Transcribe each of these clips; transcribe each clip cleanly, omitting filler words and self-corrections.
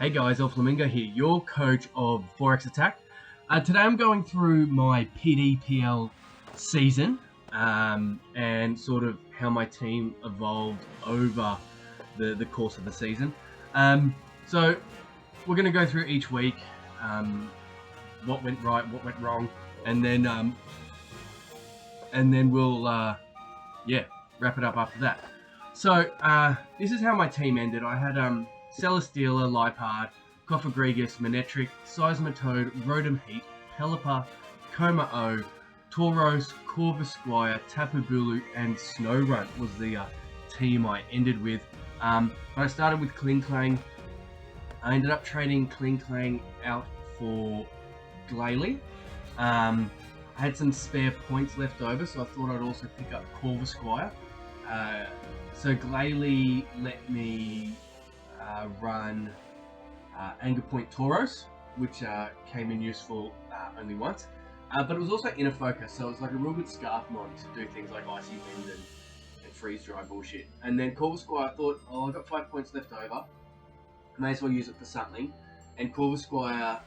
Hey guys, El Flamingo here, your coach of Forex Attack. Today I'm going through my PDPL season and sort of how my team evolved over the course of the season. So we're going to go through each week, what went right, what went wrong, and then we'll wrap it up after that. So this is how my team ended. I had Celesteela, Lipard, Cofagrigus, Manetric, Seismitoad, Rotom Heat, Pelipper, Coma-O, Tauros, Corvisquire, Tapu Bulu, and Snowrunt was the team I ended with. I started with Klinklang. I ended up trading Klinklang out for Glalie. I had some spare points left over, so I thought I'd also pick up Corvisquire. So Glalie let me run Anger Point Tauros, which came in useful only once. But it was also inner focus, so it was like a real good scarf mod to do things like Icy Wind and freeze dry bullshit. And then Corvisquire, I thought, I've got 5 points left over. May as well use it for something. And Corvisquire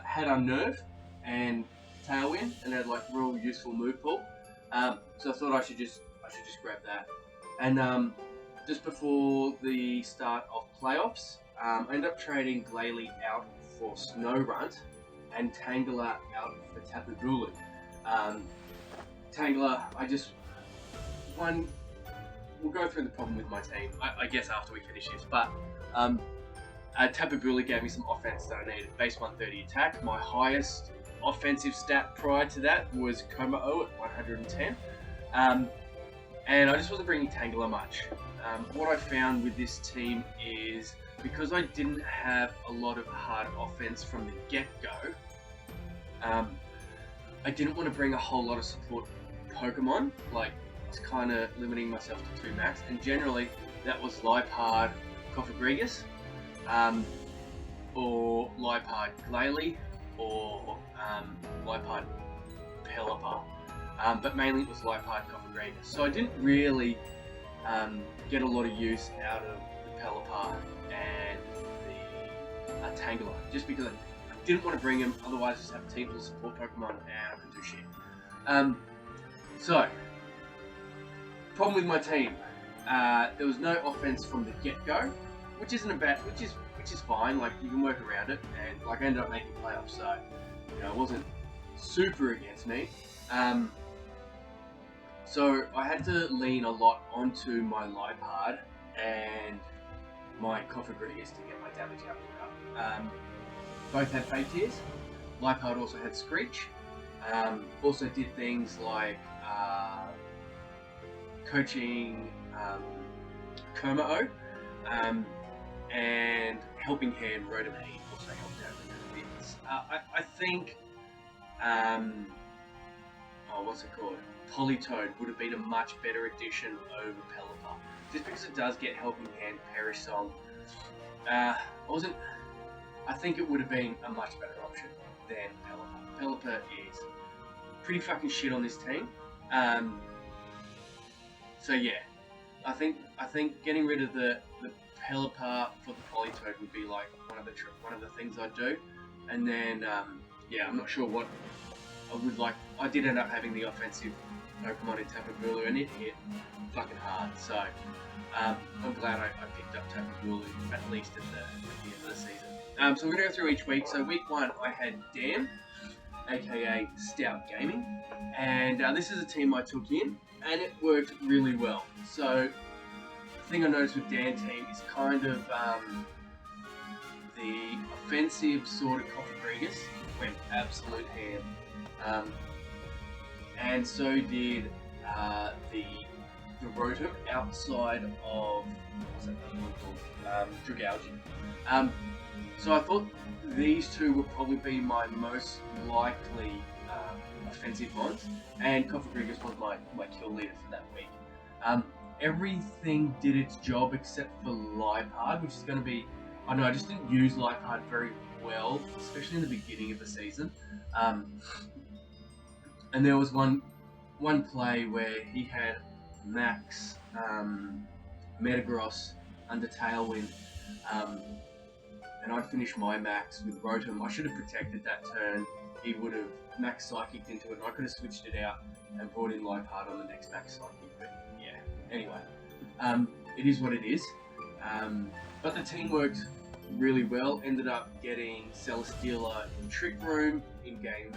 had Unnerve and Tailwind, and had like real useful move pool. So I thought I should just grab that. And just before the start of playoffs, I ended up trading Glalie out for Snowrunt and Tangela out for Tapu Bulu. Tangela, we'll go through the problem with my team, I guess, after we finish this, but Tapu Bulu gave me some offense that I needed. Base 130 attack. My highest offensive stat prior to that was Coma-O at 110. And I just wasn't bringing Tangela much. What I found with this team is, because I didn't have a lot of hard offense from the get-go, I didn't want to bring a whole lot of support Pokemon. Like, I was kind of limiting myself to 2 max, and generally that was Lipard, Cofagrigus, or Lipard Glalie, or Lipard Pelipper. But mainly it was Lipard, Cofagrigus. So I didn't really get a lot of use out of the Pelipper and the Tangela, just because I didn't want to bring him, otherwise just have a team full of support Pokemon and I couldn't do shit. So, problem with my team, there was no offense from the get-go, which is fine. Like, you can work around it, and like I ended up making playoffs, so it wasn't super against me. So I had to lean a lot onto my Lipard and my Cofagrigus to get my damage output up. Both had fake tears. Lipard also had Screech. Also did things like coaching Coma-O, and Helping Hand Rotom Heat also helped out a little bit. I think what's it called? Politoed would have been a much better addition over Pelipper, just because it does get Helping Hand, Perish Song. I think it would have been a much better option than Pelipper. Pelipper is pretty fucking shit on this team. So yeah, I think getting rid of the Pelipper for the Politoed would be like one of the things I'd do. And then I'm not sure what I would like. I did end up having the offensive Pokemon in Tapu Bulu, and it hit fucking hard. So I'm glad I picked up Tapu Bulu at least at the end of the season. So we're gonna go through each week. So week 1, I had Dan, aka Stout Gaming, and this is a team I took in, and it worked really well. So the thing I noticed with Dan team is kind of the offensive sort of Cofagrigus went absolute ham. And so did the Rotom outside of, what's that one called? Dragalge. So I thought these two would probably be my most likely offensive ones, and Cofagrigus was my kill leader for that week. Everything did its job except for Lipard, which is going to be, I know I just didn't use Lipard very well, especially in the beginning of the season. And there was one play where he had Max, Metagross under Tailwind, and I'd finished my max with Rotom. I should have protected that turn. He would have max psychic into it, and I could have switched it out and brought in Life Hard on the next max psychic. But yeah, anyway, it is what it is. But the team worked really well. Ended up getting Celesteela in Trick Room in game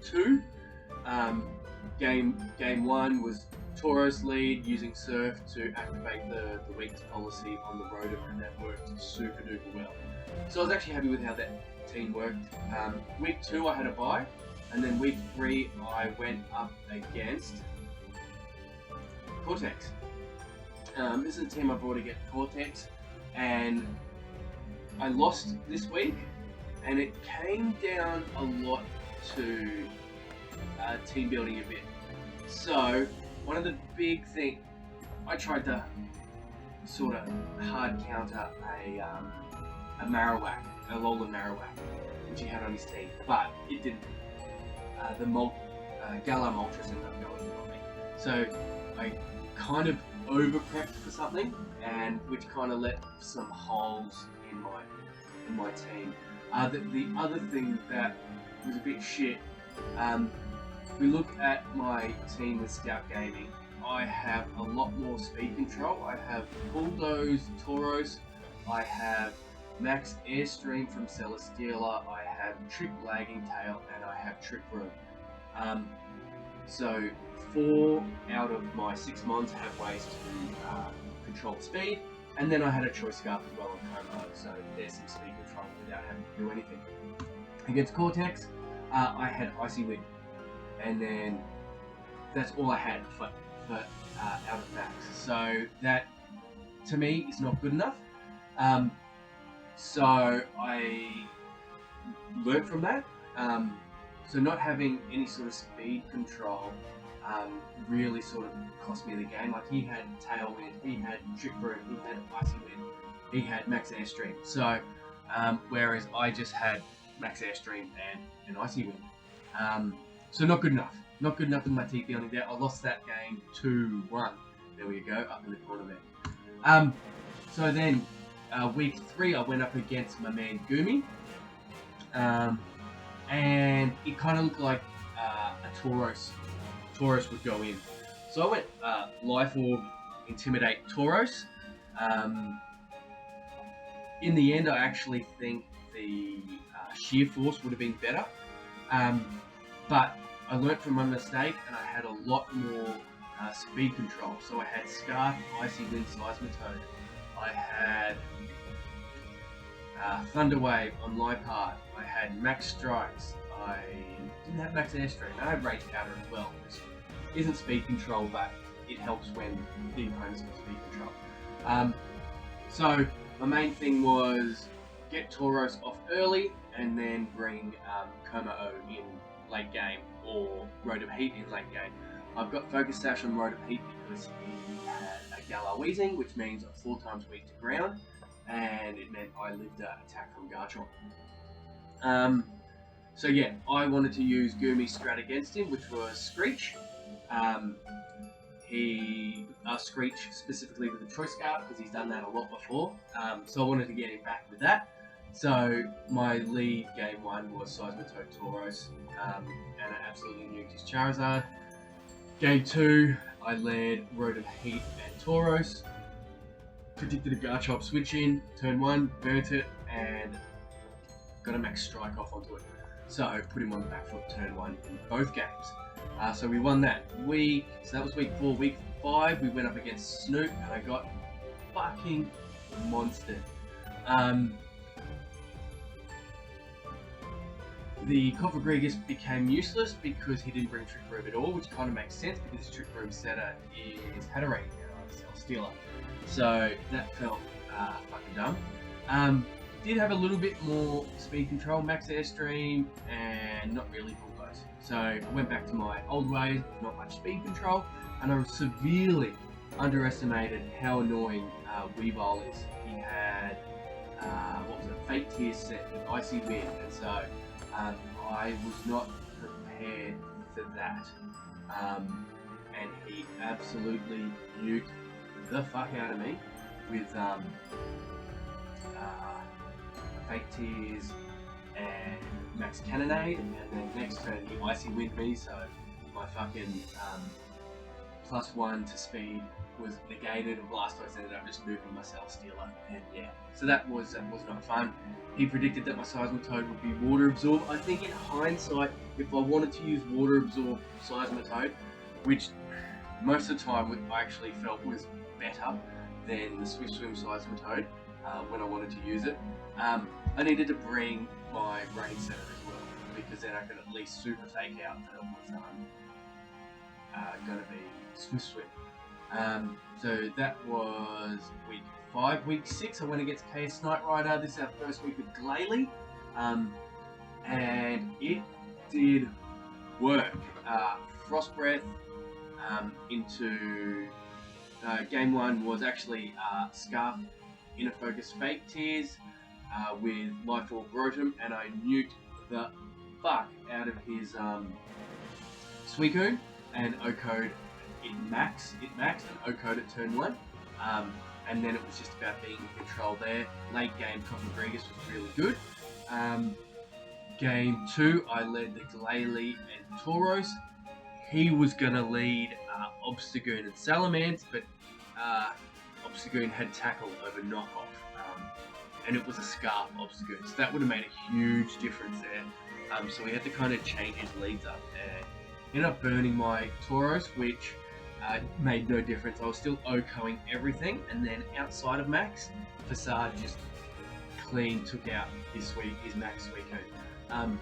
2. Game 1 was Tauros lead using Surf to activate the weakness policy on the Rotom, and that worked super duper well. So I was actually happy with how that team worked. Week 2 I had a bye, and then week 3 I went up against Cortex. This is a team I brought against Cortex, and I lost this week, and it came down a lot to team building a bit. So one of the big things, I tried to sort of hard counter a Marowak, a Alolan Marowak, which he had on his team, but it didn't. The Galar Moltres ended up going on me. So I kind of over-prepped for something, and which kind of left some holes in my team. The other thing that was a bit shit, we look at my team with Scout Gaming, I have a lot more speed control. I have Bulldoze Tauros, I have Max Airstream from Celesteela, I have Trick Lagging Tail, and I have Trick Room. So 4 out of my 6 mons have ways to control speed, and then I had a Choice Scarf as well on Como, so there's some speed control without having to do anything. Against Cortex, I had Icy Wind, and then that's all I had for out of max. So that, to me, is not good enough. So I learned from that. So not having any sort of speed control really sort of cost me the game. Like, he had Tailwind, he had Trick Room, he had Icy Wind, he had Max Airstream. So whereas I just had Max Airstream and Icy Wind. So not good enough. Not good enough with my team building there. I lost that game 2-1. There we go, up in the corner there. So then week 3 I went up against my man Goomy. And it kind of looked like a Tauros would go in. So I went Life Orb, Intimidate Tauros. In the end, I actually think the Sheer Force would have been better. But I learnt from my mistake, and I had a lot more speed control. So I had Scarf, Icy Wind, Seismitoad. I had Thunder Wave on Lipard. I had Max Strikes. I didn't have Max Airstream. I had Rage Powder as well, which isn't speed control, but it helps when the opponent's got speed control. So my main thing was get Tauros off early, and then bring Como in late game, or Rotom Heat in late game. I've got Focus Sash on Rotom Heat because he had a Galar Weezing, which means I'm 4 times weak to ground, and it meant I lived an attack from Garchomp. So yeah, I wanted to use Goomy's strat against him, which was Screech. Screech specifically with the Choice Scarf, because he's done that a lot before. So I wanted to get him back with that. So my lead game 1 was Seismitoad Tauros, and I absolutely nuked his Charizard. Game 2, I led Rotom Heat and Tauros. Predicted a Garchomp switch in, turn 1, burnt it, and got a Max Strike off onto it. So put him on the back foot turn 1 in both games. So we won that week. So that was week 4. Week 5, we went up against Snoop, and I got fucking monstered. The Cofagrigus became useless because he didn't bring Trick Room at all, which kind of makes sense because his Trick Room setter is Hatterene Celesteela. So that felt fucking dumb. Did have a little bit more speed control, Max Airstream, and not really Bulldoze. So I went back to my old ways, not much speed control, and I severely underestimated how annoying Weavile is. He had, Fate Tear set with Icy Wind, and so I was not prepared for that. And he absolutely nuked the fuck out of me with Fake Tears and Max Cannonade, and then next turn he Icy Wind me, so my fucking +1 to speed was negated, and Blastoise ended up just moving my Celesteela, and yeah, so that was not fun. He predicted that my Seismitoad would be Water Absorb. I think in hindsight, if I wanted to use Water Absorb Seismitoad, which most of the time I actually felt was better than the Swift Swim Seismitoad when I wanted to use it, I needed to bring my Rain Center as well, because then I could at least super fake out that it was going to be Swift Swim. So that was week 5. Week 6, I went against KS Knight Rider. This is our first week of Glalie, and it did work. Frost Breath into game 1 was actually Scarf, Inner Focus, Fake Tears with Life Orb Rotom, and I nuked the fuck out of his Suicune and O-Code it maxed and O-Code at turn 1. And then it was just about being in control there. Late game, Rodriguez was really good. Game 2, I led the Glalie and Tauros. He was going to lead Obstagoon and Salamence, but Obstagoon had tackle over knockoff. And it was a Scarf Obstagoon, so that would have made a huge difference there. So we had to kind of change his leads up, and ended up burning my Tauros, which made no difference. I was still OHKOing everything, and then outside of Max, Facade just clean took out his Max Suicune.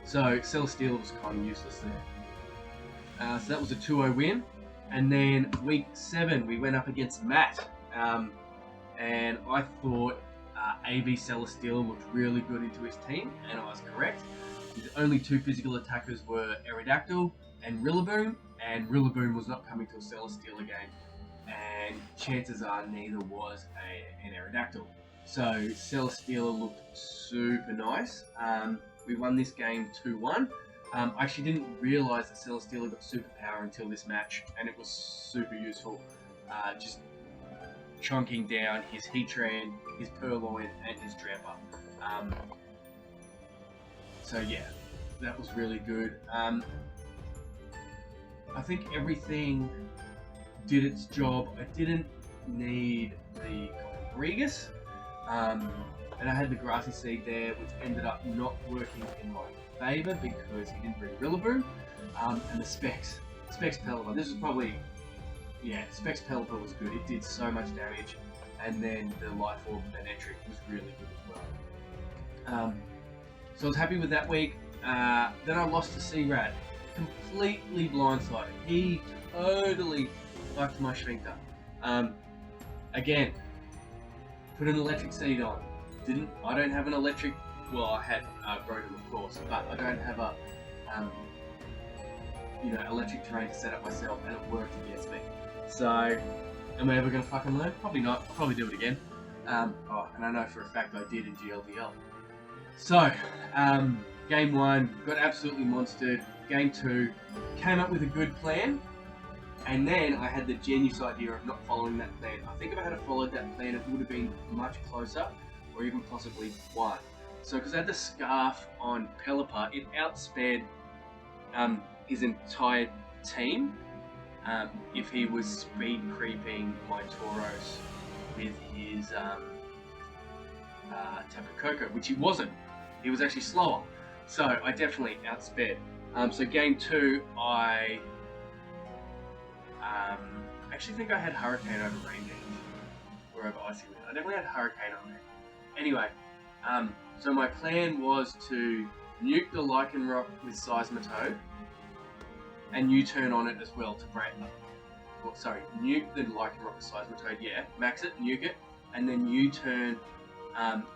So Celesteela was kind of useless there. So that was a 2-0 win, and then week 7 we went up against Matt, and I thought AV Celesteela looked really good into his team, and I was correct. His only 2 physical attackers were Aerodactyl and Rillaboom, and Rillaboom was not coming to a Celesteela game, and chances are neither was an Aerodactyl. So Celesteela looked super nice. We won this game 2-1. I actually didn't realise that Celesteela got superpower until this match, and it was super useful. Just chunking down his Heatran, his Purloin, and his Drampa. So yeah, that was really good. I think everything did its job. I didn't need the Regis, and I had the Grassy Seed there, which ended up not working in my favour because he didn't bring Rillaboom, and the Specs Pelipper. This was probably, yeah, Specs Pelipper was good. It did so much damage, and then the Life Orb Manectric was really good as well. So I was happy with that week. Then I lost to C-Rad. Completely blindsided. He totally fucked my Shrinkter. Again, put an electric seed on. I don't have an electric, well, I had Rotom of course, but I don't have a electric terrain to set up myself, and it worked against me. So, am I ever going to fucking learn? Probably not. I'll probably do it again. And I know for a fact I did in GLVL. So, game 1, got absolutely monstered. Game 2, came up with a good plan, and then I had the genius idea of not following that plan. I think if I had followed that plan, it would have been much closer, or even possibly won. So, because I had the Scarf on Pelipper, it outsped his entire team if he was speed creeping my Tauros with his Tapu Koko, which he wasn't. He was actually slower. So I definitely outsped. So game 2, I actually think I had Hurricane over Rain Dance, or over Icy Wind. I definitely had Hurricane on there. Anyway, so my plan was to nuke the Lycanroc with Seismitoad, and U-turn on it as well to break up. Well, sorry, nuke the Lycanroc with Seismitoad, yeah, max it, nuke it, and then U-turn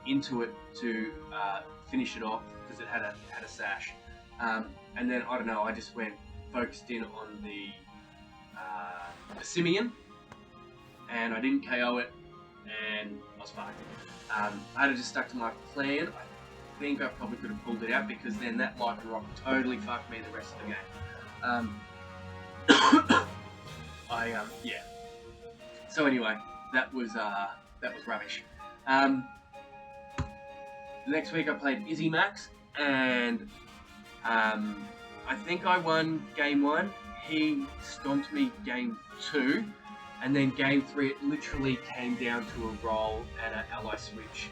into it to finish it off because it had a sash. And then I don't know, I just went focused in on the Simeon, and I didn't KO it, and I was fine. I had to just stuck to my plan. I think I probably could have pulled it out because then that Lycanroc totally fucked me the rest of the game. Yeah. So anyway, that was rubbish. The next week I played Izzy Max, and I think I won game 1. He stomped me game 2, and then game 3 it literally came down to a roll and an ally switch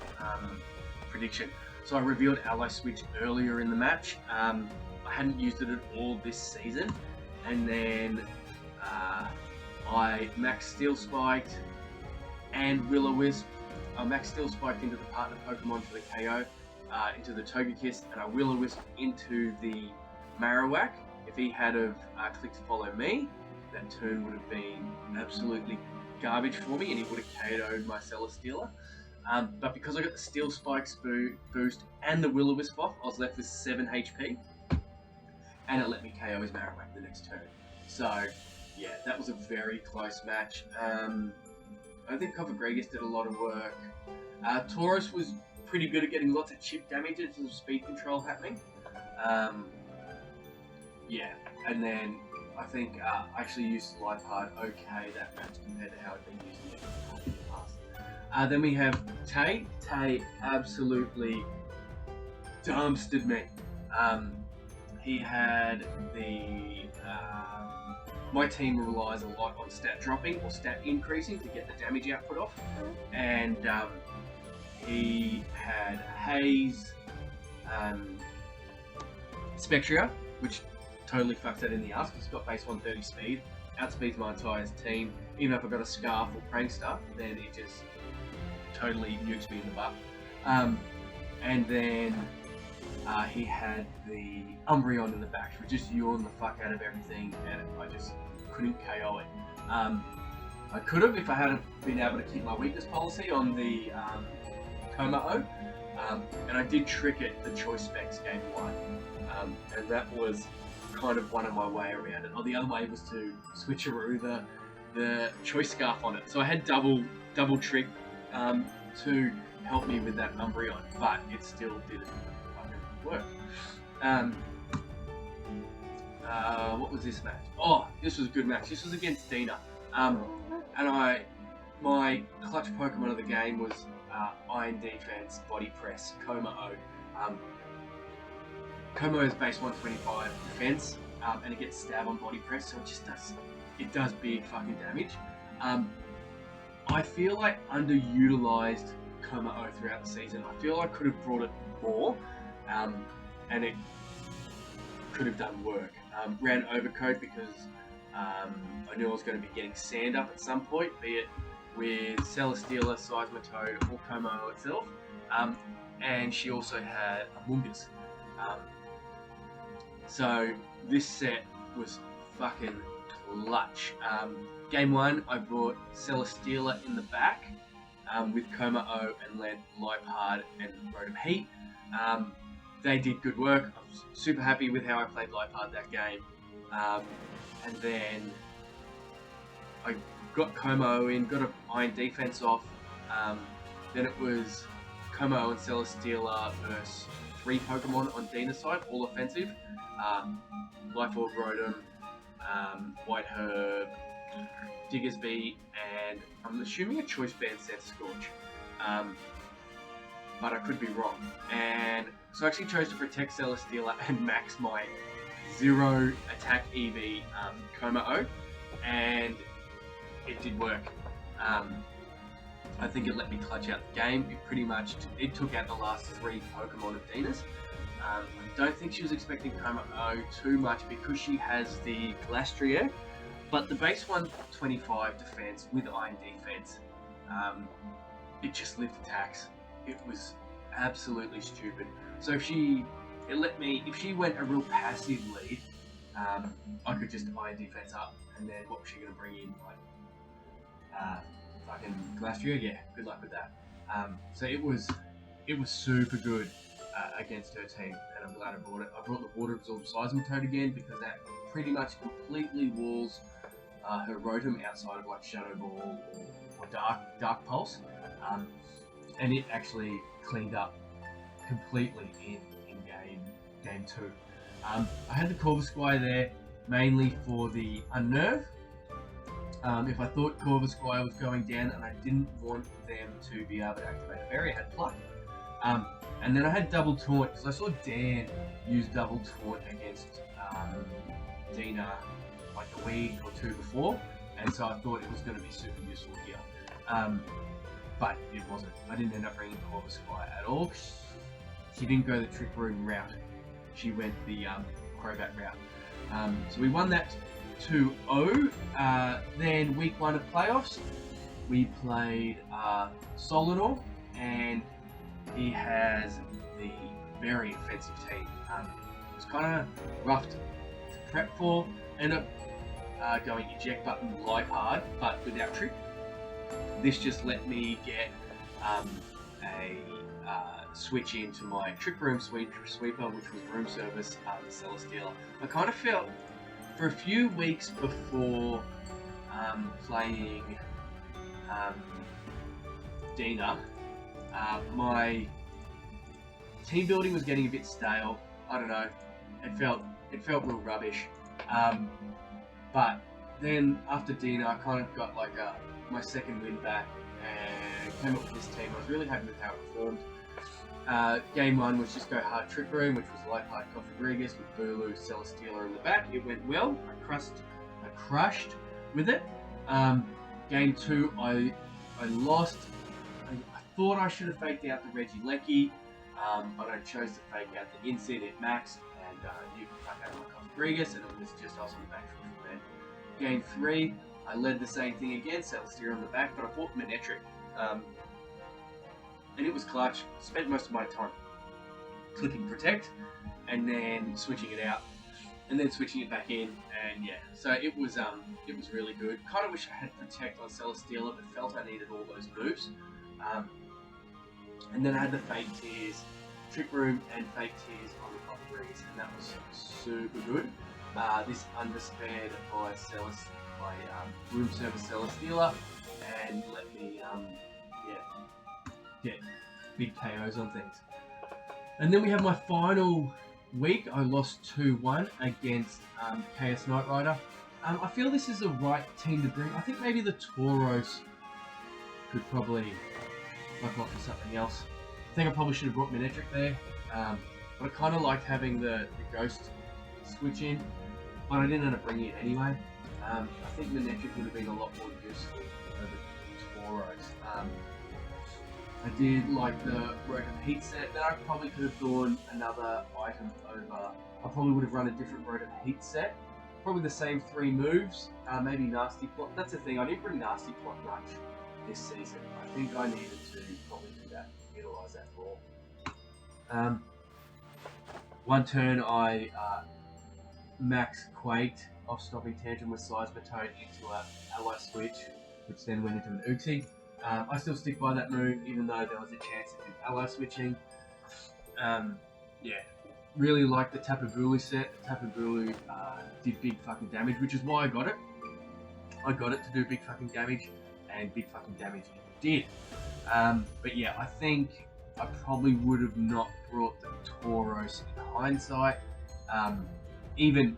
prediction. So I revealed ally switch earlier in the match. I hadn't used it at all this season, and then I max steel spiked and Will-O-Wisp. I max steel spiked into the partner Pokemon for the KO, into the Togekiss, and I Will-O-Wisp into the Marowak. If he had have clicked follow me, that turn would have been absolutely garbage for me, and he would have KO'd my Celesteela. But because I got the Steel Spikes boost and the Will-O-Wisp off, I was left with 7 HP, and it let me KO his Marowak the next turn. So, yeah, that was a very close match. I think Cofagregus did a lot of work. Taurus was pretty good at getting lots of chip damage and some speed control happening. Yeah, and then I think I actually used Lifehard okay that match compared to how I'd been using it in the past. Then we have Tay. Tay absolutely dumpstered me. He had the... my team relies a lot on stat dropping or stat increasing to get the damage output off, and he had Haze, Spectria, which totally fucks that in the ass because he's got base 130 speed, outspeeds my entire team. Even if I got a Scarf or Prankster, then it just totally nukes me in the butt. And then he had the Umbreon in the back, which just yawned the fuck out of everything, and I just couldn't KO it. I could have if I hadn't been able to keep my weakness policy on the Komao, and I did trick it the choice specs game 1, and that was kind of one of my way around it. Or the other way was to switcheroo the choice scarf on it. So I had double trick to help me with that Umbreon, but it still didn't fucking work. What was this match? Oh, this was a good match. This was against Dina. And my clutch Pokemon of the game was Iron Defense, Body Press, Komao. Komao is base 125 defense, and it gets stab on Body Press, so it does big fucking damage. I feel like underutilized Komao throughout the season. I feel I could have brought it more, and it could have done work. Ran Overcoat because I knew I was going to be getting sand up at some point, be it with Celesteela, Seismitoad, or Komao itself. And she also had a Mungus. So this set was fucking clutch. Game 1, I brought Celesteela in the back with Komao and led Lifehard and Rotom Heat. They did good work. I was super happy with how I played Lifehard that game. And then I got Komao in, got an Iron Defense off. Then it was Komao and Celesteela versus 3 Pokemon on Dina's side, all offensive. Life Orb Rotom, White Herb, Diggersby, and I'm assuming a Choice Band set Scorch. But I could be wrong. And so I actually chose to protect Celesteela and max my 0 attack EV Komao, and it did work. I think it let me clutch out the game. It took out the last 3 Pokemon of Dina's. I don't think she was expecting Komao too much because she has the Glastrier, but the base 125 defense with Iron Defense, it just lived attacks. It was absolutely stupid. So if she went a real passive lead, I could just Iron Defense up, and then what was she going to bring in? Like, fucking Glastrier? Yeah, good luck with that. So it was super good against her team, and I'm glad I brought it. I brought the Water Absorb Seismitoad again because that pretty much completely walls her Rotom outside of like Shadow Ball or Dark Pulse, and it actually cleaned up completely in game 2. I had the Corvisquire there mainly for the Unnerve. If I thought Corvisquire was going down and I didn't want them to be able to activate a berry, I had Pluck. And then I had double taunt because I saw Dan use double taunt against Dina like a week or two before, and so I thought it was going to be super useful here. But it wasn't. I didn't end up bringing Corvus Squire at all. She didn't go the Trick Room route. She went the Crobat route. So we won that 2-0. Then week 1 of playoffs, we played Solidor, and he has the very offensive team. It was kind of rough to prep for. Ended up going eject button light hard, but without trick. This just let me get a switch into my Trick Room sweeper, which was Room Service, Celesteela. I kind of felt for a few weeks before playing Dina, my team building was getting a bit stale. I don't know. It felt real rubbish. But then after Dina, I kind of got like my second win back and came up with this team. I was really happy with how it performed. Game 1 was just go hard Trick Room, which was light hard Cofagrigus with Bulu, Celesteela in the back. It went well. I crushed with it. Game 2, I lost. I thought I should have faked out the Regieleki, but I chose to fake out the Incid at max, and you can fuck out my Cofagrigus, and it was just I was on the back foot from there. Game 3, I led the same thing again, Celesteela on the back, but I bought Manectric, and it was clutch. Spent most of my time clicking Protect, and then switching it out, and then switching it back in, and yeah, so it was really good. Kind of wish I had Protect on Celesteela, but felt I needed all those moves. And then I had the Fake Tears, Trick Room, and Fake Tears on the Cofagrigus, and that was super good. This undersped by Room Service Celesteela, and let me get big KOs on things. And then we have my final week. I lost 2-1 against KS Knight Rider. I feel this is the right team to bring. I think maybe the Tauros could probably fuck off for something else. I think I probably should have brought Manectric there, but I kind of liked having the Ghost switch in, but I didn't end up bringing it anyway. I think Manectric would have been a lot more useful over Tauros. I did like the Rotom Heat set. Then I probably could have gone another item over. I probably would have run a different Rotom Heat set. Probably the same 3 moves, maybe Nasty Plot. That's the thing, I didn't bring Nasty Plot much this season. I think I needed to probably do that, utilise that more. One turn I max Quaked off Stomping Tantrum with Seismitoad into a Ally Switch, which then went into an Uxie. I still stick by that move, even though there was a chance of it Ally switching. Yeah, really like the Tapu Bulu set. Tapu Bulu did big fucking damage, which is why I got it. I got it to do big fucking damage, and big fucking damage it did. But yeah, I think I probably would have not brought the Tauros in hindsight. Even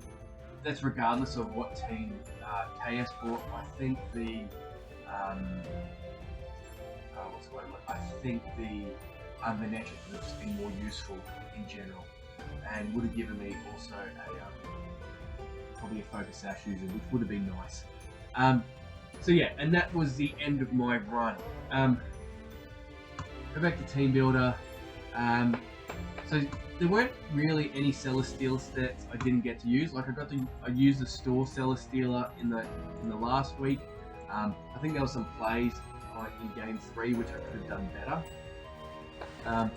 that's regardless of what team KS brought. I think the I think the Manectric would have just been more useful in general, and would have given me also a probably a Focus Sash user, which would have been nice. So yeah, and that was the end of my run. Go back to Team Builder. So there weren't really any Celesteela stats I didn't get to use. Like I used the store Celesteela in the last week. I think there were some plays in Game 3 which I could have done better. I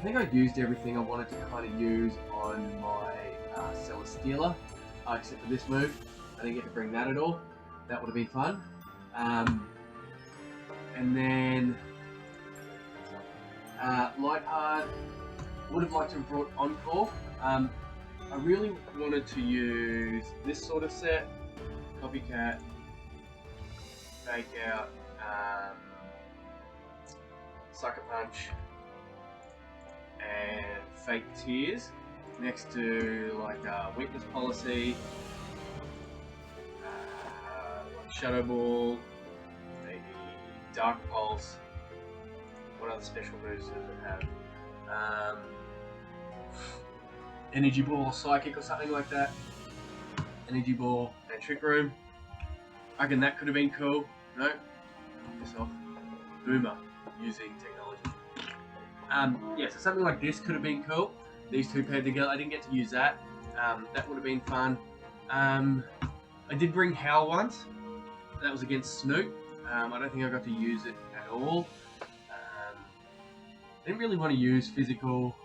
think I used everything I wanted to kind of use on my Celesteela, except for this move. I didn't get to bring that at all. That would have been fun. And then Light Hard, would have liked to have brought Encore. I really wanted to use this sort of set, Copycat, Fake Out, Sucker Punch, and Fake Tears, next to like Weakness Policy, like Shadow Ball, maybe Dark Pulse. What other special moves does it have? Energy Ball or Psychic or something like that. Energy Ball and Trick Room. I reckon that could have been cool. No, piss off. Boomer using technology. Yeah, so something like this could have been cool. These two paired together. I didn't get to use that. That would have been fun. I did bring Howl once. That was against Snoop. I don't think I got to use it at all. I didn't really want to use physical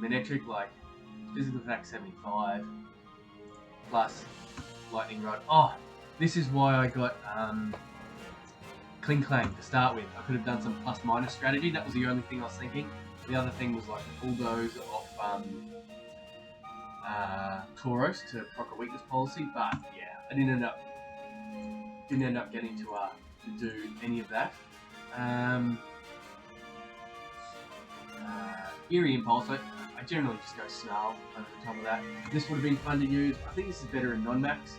Manectric, like physical attack 75 plus lightning rod. Oh, this is why I got Kling Clang to start with. I could have done some plus minus strategy. That was the only thing I was thinking. The other thing was like Bulldoze off Tauros to proc a weakness policy, but yeah, I didn't end up getting to do any of that. Eerie Impulse, I generally just go Snarl over the top of that. This would have been fun to use. I think this is better in non-max.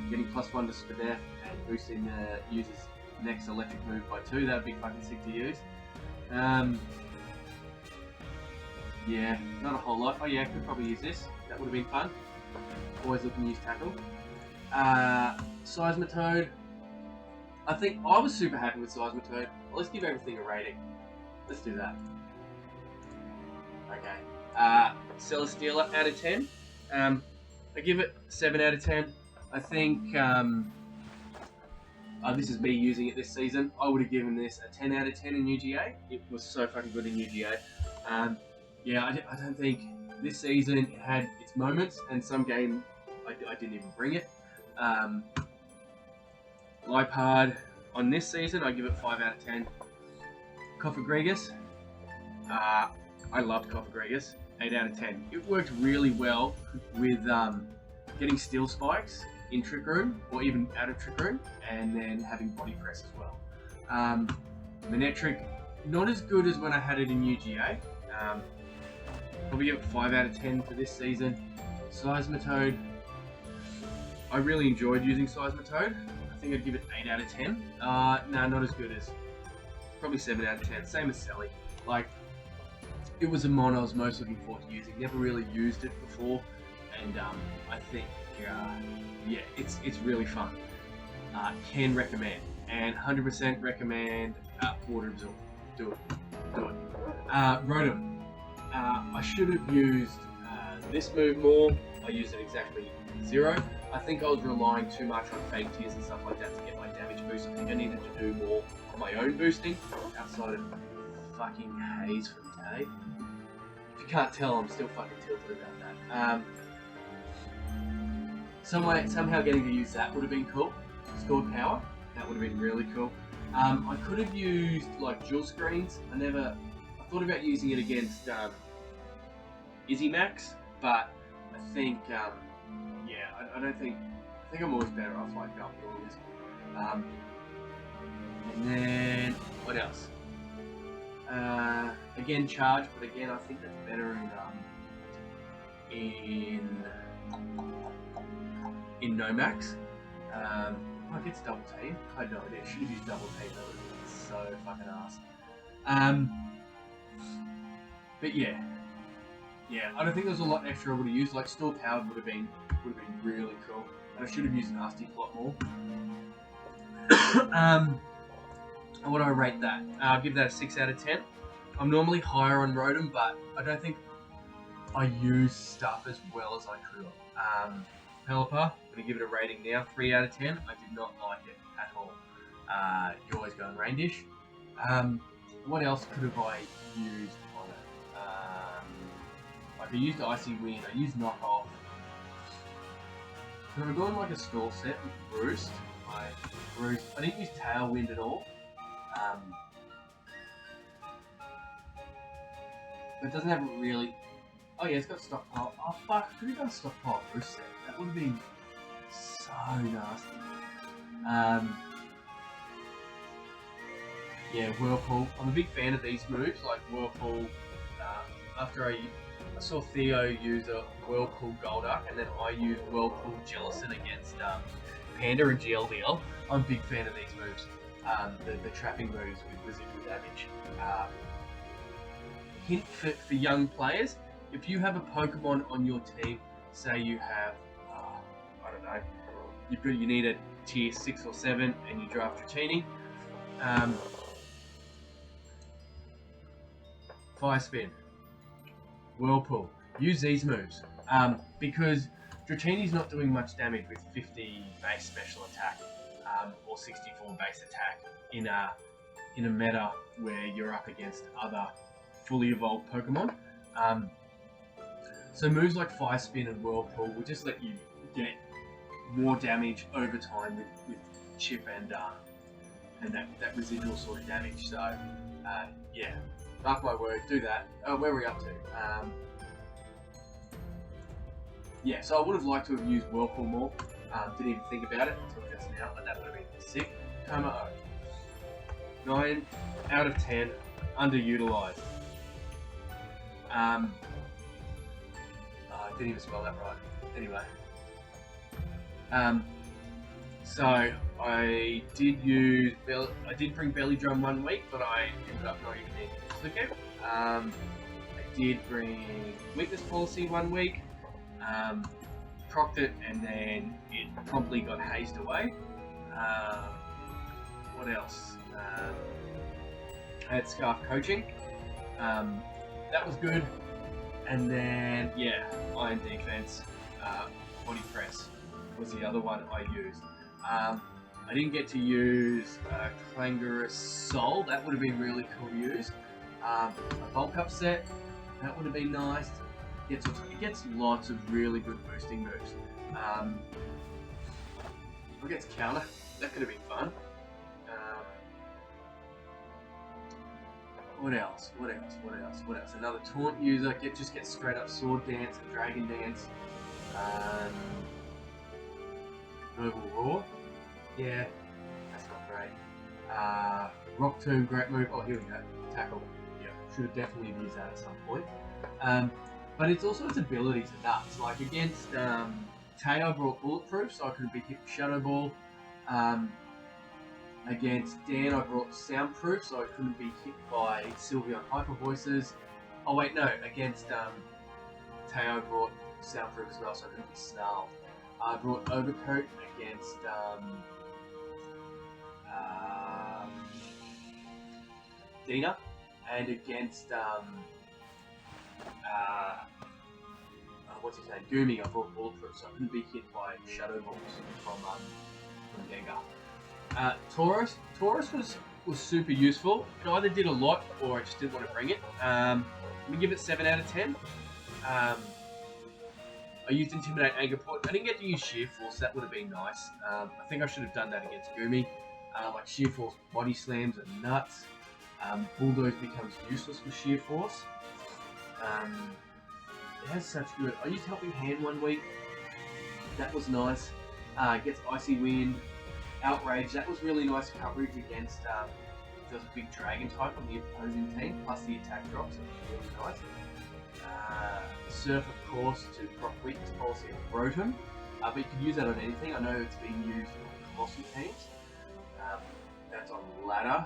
Getting +1 to Spadef and boosting the user's next electric move by 2, that would be fucking sick to use. Yeah, not a whole lot. Oh yeah, could probably use this. That would have been fun. Always looking to use Tackle. Seismitoad. I think I was super happy with Seismitoad. Well, let's give everything a rating. Let's do that. Okay. Celesteela out of 10. I give it 7 out of 10. I think this is me using it this season. I would have given this a 10 out of 10 in UGA. It was so fucking good in UGA. Yeah, I don't think this season it had its moments, and some game I didn't even bring it. Lipard on this season, I give it 5 out of 10. Cofagrigus, I loved Cofagrigus, 8 out of 10. It worked really well with getting Steel Spikes in Trick Room, or even out of Trick Room, and then having Body Press as well. Manectric, not as good as when I had it in UGA. Probably give it 5 out of 10 for this season. Seismitoad, I really enjoyed using Seismitoad. I think I'd give it 8 out of 10. No, not as good as, probably 7 out of 10. Same as Sally. Like, it was a mon I was most looking forward to using. Never really used it before, and I think, yeah, it's really fun. Can recommend, and 100% recommend Water Absorb. Do it. Rotom. I should have used this move more. I used it exactly 0. I think I was relying too much on fake tears and stuff like that to get my damage boost. I think I needed to do more of my own boosting outside of fucking haze for the day. If you can't tell, I'm still fucking tilted about that. Somehow getting to use that would have been cool. Stored power, that would have been really cool. I could have used like dual screens. I thought about using it against Izzy Max, but I think, yeah, I think I'm always better off like doing this. And then what else? Again, charge, but again, I think that's better in Nomax. I guess double team. I had no idea. Should have used double team. That would have been so fucking ass. But yeah, I don't think there's a lot extra I would have used. Like Store Powered would have been really cool, and I should have used Nasty Plot more. What do I rate that? I'll give that a 6 out of 10. I'm normally higher on Rotom, but I don't think I use stuff as well as I could. Pelipper, I'm going to give it a rating now, 3 out of 10. I did not like it at all. You always go on Rain Dish. What else could have I used on it? Like I used Icy Wind, I used Knockoff. Could I go on like a stall set with Roost? I didn't use Tailwind at all. But it doesn't have a really... Oh yeah, it's got Stockpile. Oh fuck, could have done Stockpile Roost set. That would have been so nasty. Yeah, Whirlpool. I'm a big fan of these moves, like Whirlpool. After I saw Theo use a Whirlpool Golduck, and then I used Whirlpool Jellicent against Panda and GLDL. I'm a big fan of these moves. The trapping moves with residual damage. hint for young players: if you have a Pokemon on your team, say you have, I don't know, you need a tier 6 or 7 and you draft Dratini, Fire Spin, Whirlpool. Use these moves because Dratini's not doing much damage with 50 base special attack or 64 base attack in a meta where you're up against other fully evolved Pokemon. So moves like Fire Spin and Whirlpool will just let you get more damage over time with chip and that residual sort of damage. So yeah, mark my word, do that. Where are we up to? Yeah, so I would have liked to have used Whirlpool more. Didn't even think about it until just now, but that would have been sick. Coma O. 9 out of 10, underutilized. I didn't even spell that right. Anyway. So I did bring Belly Drum 1 week, but I ended up not even needing to click it. I did bring Weakness Policy 1 week. Procced it, and then it promptly got hazed away. What else? I had Scarf Coaching. That was good. And then, yeah, Iron Defense, Body Press was the other one I used. I didn't get to use Clangorous Soul. That would have been really cool to use. A Bulk Up set. That would have been nice. It gets lots of really good boosting moves. Against Counter, that could have been fun. What else? Another Taunt user just gets straight up Sword Dance and Dragon Dance. Noble Roar. Yeah, that's not great. Rock Tomb, great move. Oh, here we go. Tackle. Yeah, should have definitely used that at some point. But it's also its abilities are nuts. Like against Teo, I brought Bulletproof, so I couldn't be hit with Shadow Ball. Against Dan, I brought Soundproof, so I couldn't be hit by Sylveon Hyper Voices. Oh wait, no, against Teo, I brought Soundproof as well, so I couldn't be Snarled. I brought Overcoat against Dina, and against what's his name? Goomy, I brought Bulletproof, so I couldn't be hit by Shadow Balls from Gengar. Taurus was super useful. It either did a lot or I just didn't want to bring it. Let me give it 7 out of 10. I used Intimidate, Anger Point. I didn't get to use Sheer Force, that would have been nice. I think I should have done that against Goomy. Like Sheer Force body slams are nuts. Bulldoze becomes useless with Sheer Force. It has such good... I used Helping Hand 1 week. That was nice. Gets Icy Wind. Outrage. That was really nice coverage against the big Dragon type on the opposing team. Plus the attack drops. It was really nice. Surf, of course, to proc weakness policy of Rotom. But you can use that on anything. I know it's being used on Colossal teams. That's on Ladder.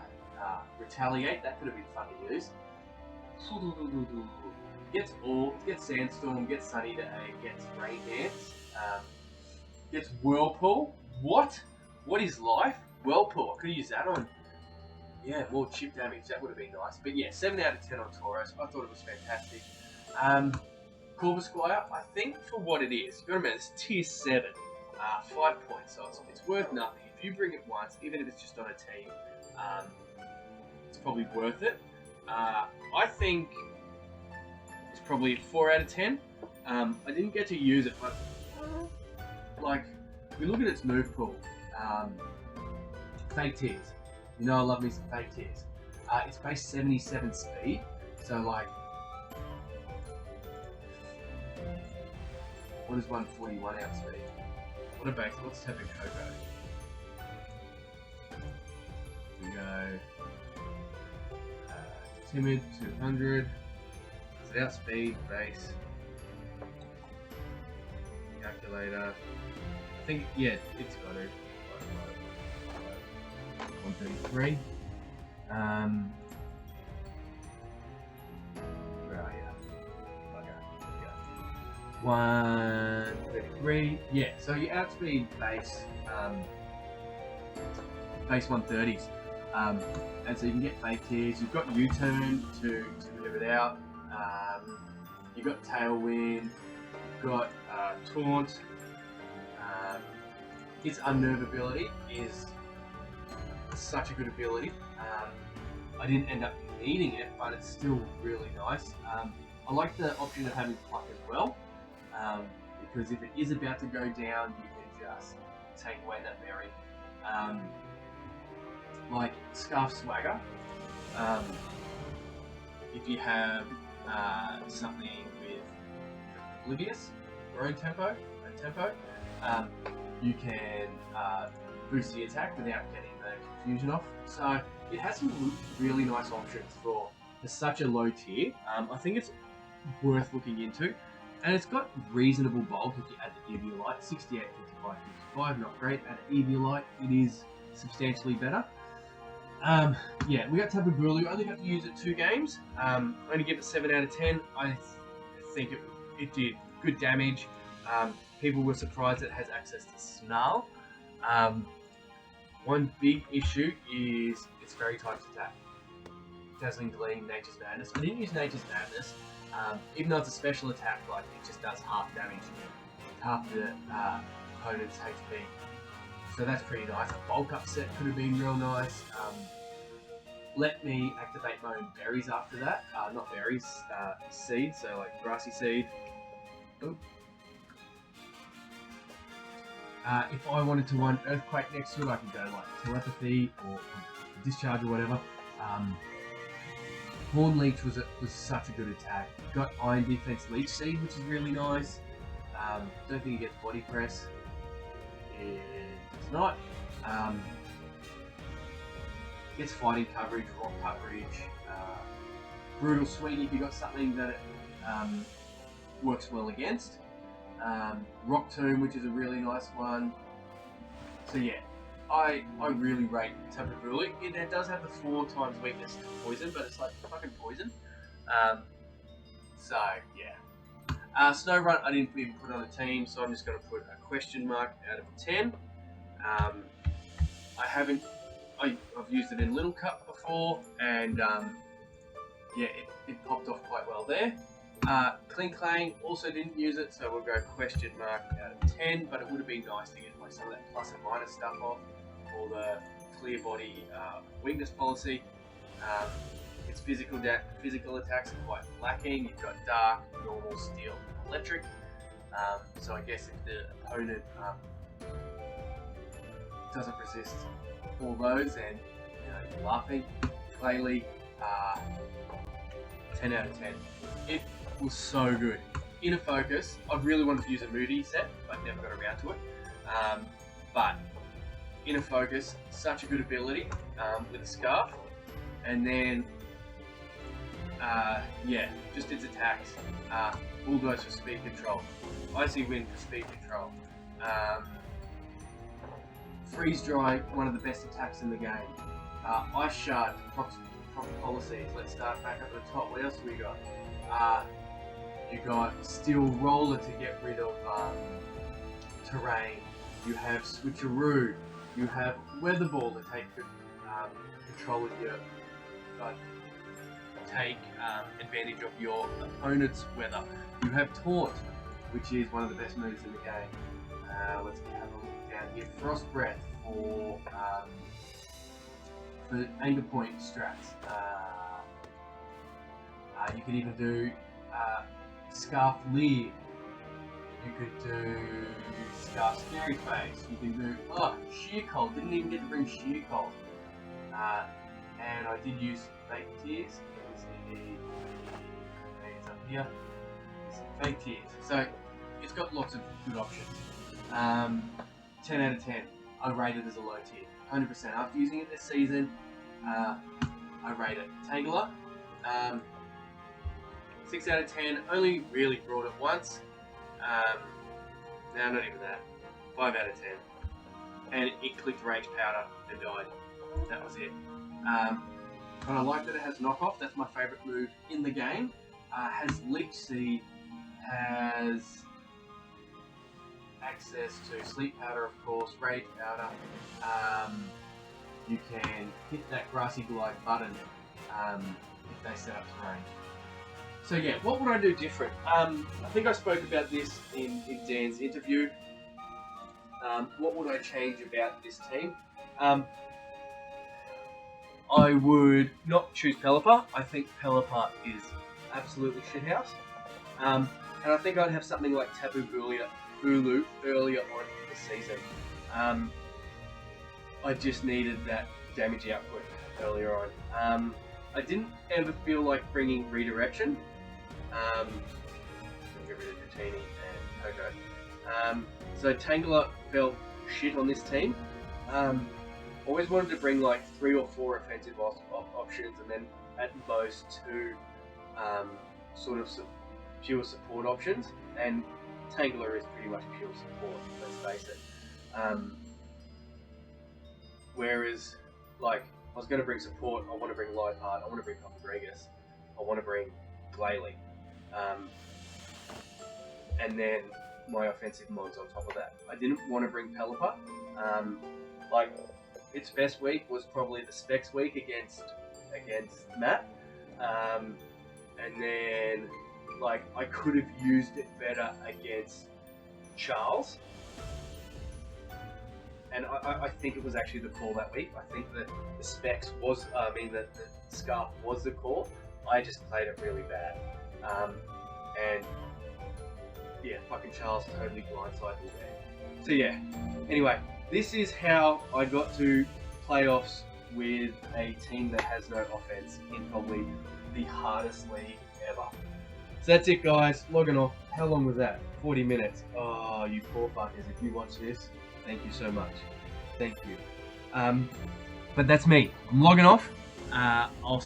Retaliate. That could have been fun to use. Gets Sandstorm, gets Sunny Day, gets Rain Dance, gets Whirlpool. What? What is life? Whirlpool. I could have used that on. Yeah, more chip damage. That would have been nice. But yeah, 7 out of 10 on Tauros. I thought it was fantastic. Corvusquire, I think for what it is, you remember, it's tier 7, 5 points, so it's worth nothing. If you bring it once, even if it's just on a team, it's probably worth it. I think it's probably 4 out of 10. I didn't get to use it, but like, if we look at its move pool, Fake Tears. You know I love me some Fake Tears. It's base 77 speed, so like, what is 141 outspeed? What a base, what's Tapu Koko? We go Timid 200. So outspeed, base, calculator. I think, yeah, it's got it. 133. 133. Yeah, so you outspeed base 130s. And so you can get fake tears. You've got U-turn to move it out. You've got tailwind. You've got taunt. His unnerve ability is such a good ability. I didn't end up needing it, but it's still really nice. I like the option of having pluck as well, because if it is about to go down, you can just take away that berry. Like Scarf Swagger, if you have something with Oblivious or own tempo, you can boost the attack without getting the confusion off. So it has some really nice options for such a low tier. I think it's worth looking into, and it's got reasonable bulk if you add the Eviolite. 68, 55, 55, not great. Add Eviolite, it is substantially better. Yeah, we got Tapu Bulu. Only got to use it 2 games. Only give it 7 out of 10. I think it did good damage. People were surprised it has access to Snarl. One big issue is its fairy types attack. Dazzling Gleam, Nature's Madness. I didn't use Nature's Madness, even though it's a special attack. Like it just does half damage, half the opponent's HP. So that's pretty nice. A bulk upset could have been real nice. Let me activate my own berries after that. Not berries, seeds, so like grassy seed. Ooh. If I wanted to run Earthquake next to it, I could go like Telepathy or Discharge or whatever. Horn Leech was such a good attack. Got Iron Defense Leech Seed, which is really nice. Don't think it gets Body Press. It's not. Gets Fighting Coverage, Rock Coverage, Brutal Swing if you got something that it works well against. Rock Tomb, which is a really nice one. So yeah, I really rate Tapu Bulu. It does have the 4 times weakness to poison, but it's like fucking poison. So yeah. Snow Run I didn't even put on a team, so I'm just going to put a question mark out of 10. I've used it in Little Cup before, and yeah, it popped off quite well there. Kling Clang also didn't use it, so we'll go question mark out of 10, but it would have been nice to get like some of that plus and minus stuff off, or the clear body weakness policy. Its physical attacks are quite lacking. You've got dark, normal, steel, electric. So I guess if the opponent doesn't resist all those, and you're laughing. Clayleaf, 10 out of 10. It was so good. Inner Focus, I really wanted to use a Moody set, but never got around to it. But Inner Focus, such a good ability with a Scarf. And then, yeah, just its attacks. Bulldoze for speed control. Icy Wind for speed control. Freeze Dry, one of the best attacks in the game. Ice Shard, proper policies. Let's start back up at the top. What else have we got? You got Steel Roller to get rid of terrain. You have Switcheroo. You have Weather Ball to take control of your, take advantage of your opponent's weather. You have Taunt, which is one of the best moves in the game. Let's have a look down here. Frost Breath for anger point strats. You could even do Scarf Leer. You could do Scarf Scary Face. You can do Sheer Cold. Didn't even get to bring Sheer Cold. And I did use Fake Tears. It's up here. Fake Tears. So it's got lots of good options. 10 out of 10. I rate it as a low tier. 100%. After using it this season, I rate it. Tangela, 6 out of 10. Only really brought it once. No, not even that. 5 out of 10. And it clicked Rage Powder and died. That was it. But I like that it has knockoff. That's my favourite move in the game. Has Leech Seed. Has access to sleep powder, of course, rage powder. You can hit that grassy glide button if they set up terrain. So yeah, what would I do different? I think I spoke about this in Dan's interview. What would I change about this team? I would not choose Pelipper. I think Pelipper is absolutely shithouse. And I think I'd have something like Tapu Bulu earlier on in the season. I just needed that damage output earlier on. I didn't ever feel like bringing Redirection. Get rid of Dratini and Pogo. So Tangela felt shit on this team. Always wanted to bring like 3 or 4 offensive options, and then at most 2 sort of pure support options. And Tangela is pretty much pure support, let's face it. Whereas, like, I was going to bring support, I want to bring Lipard, I want to bring Coppergregus, I want to bring Glalie. And then my offensive mods on top of that. I didn't want to bring Pelipper. Like, its best week was probably the Specs week against Matt. And then, like, I could have used it better against Charles. And I think it was actually the call that week. I think that the Specs was, the Scarf was the call. I just played it really bad. And yeah, fucking Charles totally blindsided me there. So yeah, anyway, this is how I got to playoffs with a team that has no offense in probably the hardest league ever. So that's it, guys. Logging off. How long was that? 40 minutes. Oh, you poor fuckers. If you watch this, thank you so much. Thank you. But that's me. I'm logging off. I'll